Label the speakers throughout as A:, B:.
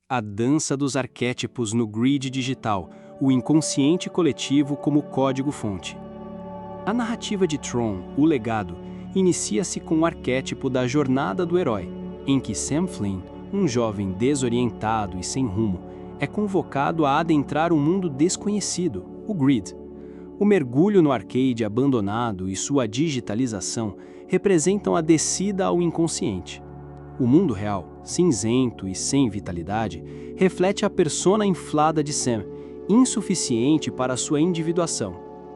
A: A dança dos arquétipos no grid digital, o inconsciente coletivo como código-fonte. A narrativa de Tron, O Legado, inicia-se com o arquétipo da jornada do herói, em que Sam Flynn, um jovem desorientado e sem rumo, é convocado a adentrar um mundo desconhecido, o grid. O mergulho no arcade abandonado e sua digitalização representam a descida ao inconsciente. O mundo real, cinzento e sem vitalidade, reflete a persona inflada de Sam, insuficiente para sua individuação.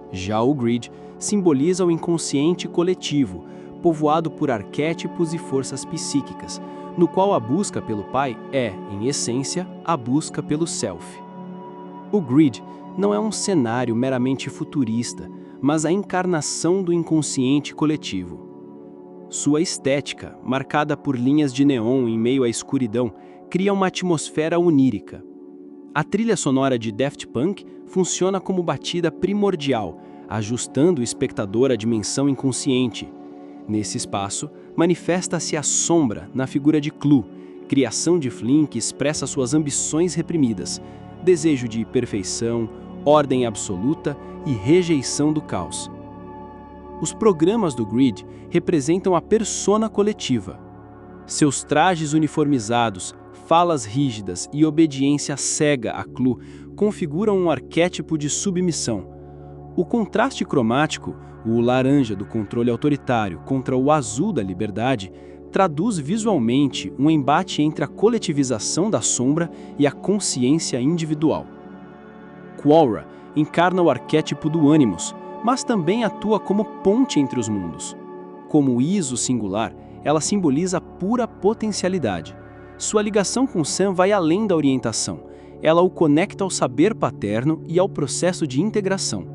A: Já o grid simboliza o inconsciente coletivo, povoado por arquétipos e forças psíquicas, no qual a busca pelo pai é, em essência, a busca pelo self. O grid não é um cenário meramente futurista, mas a encarnação do inconsciente coletivo. Sua estética, marcada por linhas de neon em meio à escuridão, cria uma atmosfera onírica. A trilha sonora de Daft Punk funciona como batida primordial, ajustando o espectador à dimensão inconsciente. Nesse espaço, manifesta-se a sombra na figura de Clu, criação de Flynn que expressa suas ambições reprimidas, desejo de perfeição, ordem absoluta e rejeição do caos. Os programas do grid representam a persona coletiva. Seus trajes uniformizados, falas rígidas e obediência cega a Clu configuram um arquétipo de submissão. O contraste cromático, o laranja do controle autoritário contra o azul da liberdade, traduz visualmente um embate entre a coletivização da sombra e a consciência individual. Quora encarna o arquétipo do Animus, mas também atua como ponte entre os mundos. Como ISO singular, ela simboliza pura potencialidade. Sua ligação com Sam vai além da orientação. Ela o conecta ao saber paterno e ao processo de integração.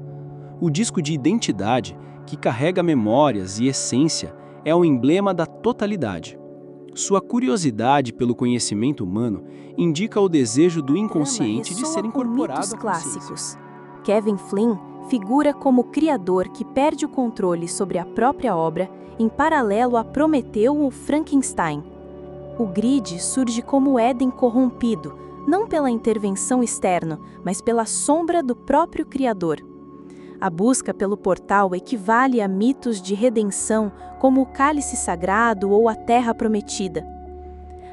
A: O disco de identidade, que carrega memórias e essência, é o emblema da totalidade. Sua curiosidade pelo conhecimento humano indica o desejo do inconsciente de ser incorporado à
B: clássicos. Kevin Flynn figura como criador que perde o controle sobre a própria obra, em paralelo a Prometeu ou Frankenstein. O grid surge como Éden corrompido, não pela intervenção externa, mas pela sombra do próprio criador. A busca pelo portal equivale a mitos de redenção como o cálice sagrado ou a terra prometida.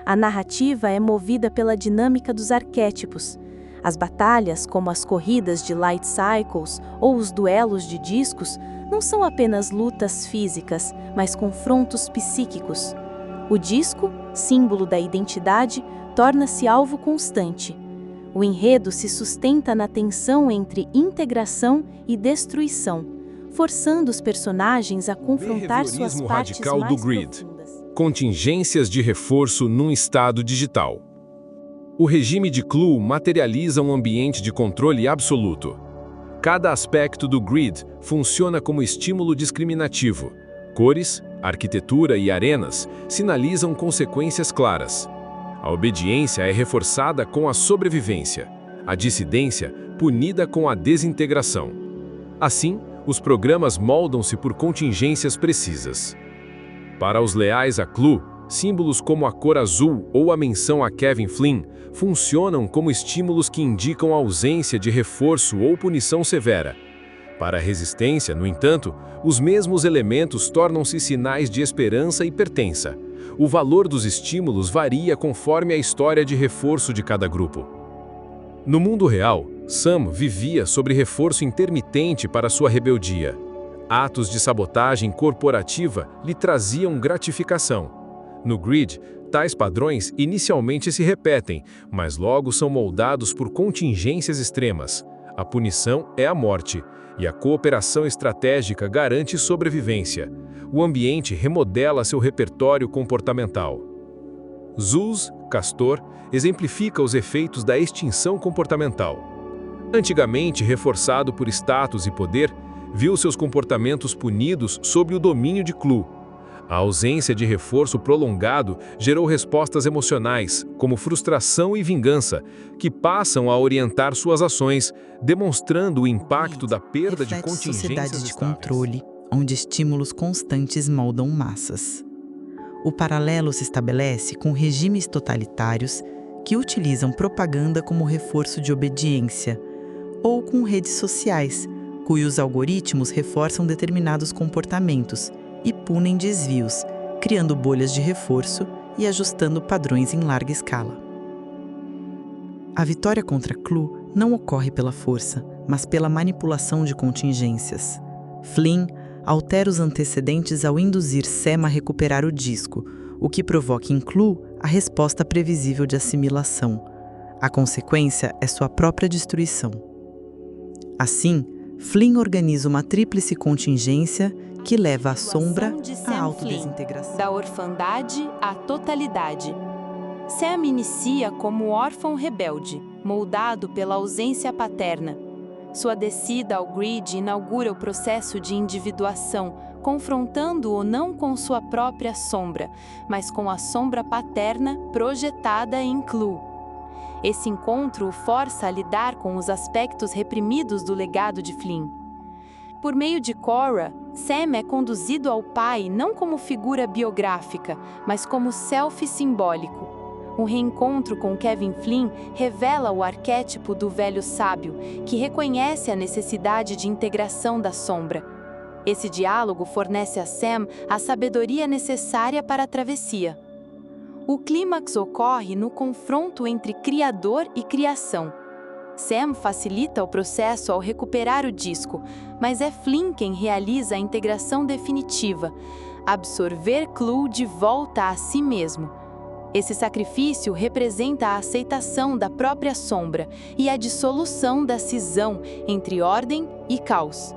B: A narrativa é movida pela dinâmica dos arquétipos. As batalhas, como as corridas de light cycles ou os duelos de discos, não são apenas lutas físicas, mas confrontos psíquicos. O disco, símbolo da identidade, torna-se alvo constante. O enredo se sustenta na tensão entre integração e destruição, forçando os personagens a confrontar suas partes
C: radical
B: mais
C: do grid.
B: profundas.
C: Contingências de reforço num estado digital. O regime de Clu materializa um ambiente de controle absoluto. Cada aspecto do grid funciona como estímulo discriminativo. Cores, arquitetura e arenas sinalizam consequências claras. A obediência é reforçada com a sobrevivência, a dissidência punida com a desintegração. Assim, os programas moldam-se por contingências precisas. Para os leais a Clu, símbolos como a cor azul ou a menção a Kevin Flynn funcionam como estímulos que indicam a ausência de reforço ou punição severa. Para a resistência, no entanto, os mesmos elementos tornam-se sinais de esperança e pertença. O valor dos estímulos varia conforme a história de reforço de cada grupo. No mundo real, Sam vivia sob reforço intermitente para sua rebeldia. Atos de sabotagem corporativa lhe traziam gratificação. No grid, tais padrões inicialmente se repetem, mas logo são moldados por contingências extremas. A punição é a morte, e a cooperação estratégica garante sobrevivência. O ambiente remodela seu repertório comportamental. Zeus, Castor, exemplifica os efeitos da extinção comportamental. Antigamente reforçado por status e poder, viu seus comportamentos punidos sob o domínio de Clu. A ausência de reforço prolongado gerou respostas emocionais, como frustração e vingança, que passam a orientar suas ações, demonstrando o impacto da perda de contingências
D: sociedade de
C: estáveis.
D: controle, onde estímulos constantes moldam massas. O paralelo se estabelece com regimes totalitários que utilizam propaganda como reforço de obediência, ou com redes sociais, cujos algoritmos reforçam determinados comportamentos e punem desvios, criando bolhas de reforço e ajustando padrões em larga escala. A vitória contra Clue não ocorre pela força, mas pela manipulação de contingências. Flynn altera os antecedentes ao induzir Sam a recuperar o disco, o que provoca em Clue a resposta previsível de assimilação. A consequência é sua própria destruição. Assim, Flynn organiza uma tríplice contingência que leva a sombra à autodesintegração.
B: Da orfandade à totalidade. Sam inicia como órfão rebelde, moldado pela ausência paterna. Sua descida ao grid inaugura o processo de individuação, confrontando-o não com sua própria sombra, mas com a sombra paterna projetada em Clue. Esse encontro o força a lidar com os aspectos reprimidos do legado de Flynn. Por meio de Cora, Sam é conduzido ao pai não como figura biográfica, mas como self simbólico. O reencontro com Kevin Flynn revela o arquétipo do velho sábio, que reconhece a necessidade de integração da sombra. Esse diálogo fornece a Sam a sabedoria necessária para a travessia. O clímax ocorre no confronto entre criador e criação. Sam facilita o processo ao recuperar o disco, mas é Flynn quem realiza a integração definitiva, absorver Clue de volta a si mesmo. Esse sacrifício representa a aceitação da própria sombra e a dissolução da cisão entre ordem e caos.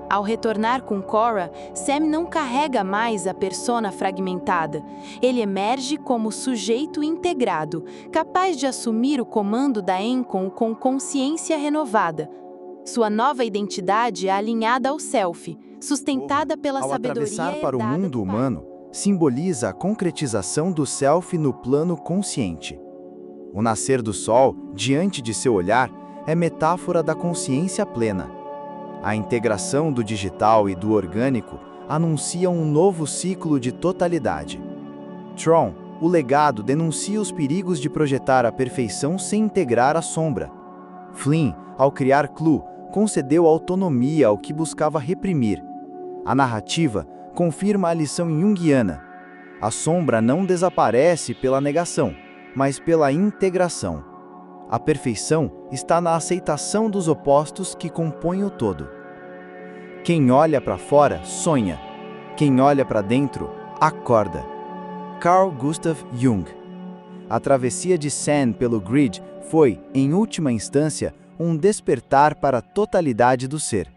B: Ao retornar com Cora, Sam não carrega mais a persona fragmentada. Ele emerge como sujeito integrado, capaz de assumir o comando da Encon com consciência renovada. Sua nova identidade é alinhada ao self, sustentada pela sabedoria
E: herdada. Ao atravessar para o mundo humano, simboliza a concretização do self no plano consciente. O nascer do sol, diante de seu olhar, é metáfora da consciência plena. A integração do digital e do orgânico anuncia um novo ciclo de totalidade. Tron, o legado, denuncia os perigos de projetar a perfeição sem integrar a sombra. Flynn, ao criar Clue, concedeu autonomia ao que buscava reprimir. A narrativa confirma a lição junguiana. A sombra não desaparece pela negação, mas pela integração. A perfeição está na aceitação dos opostos que compõem o todo. Quem olha para fora, sonha. Quem olha para dentro, acorda. Carl Gustav Jung. A travessia de Sam pelo grid foi, em última instância, um despertar para a totalidade do ser.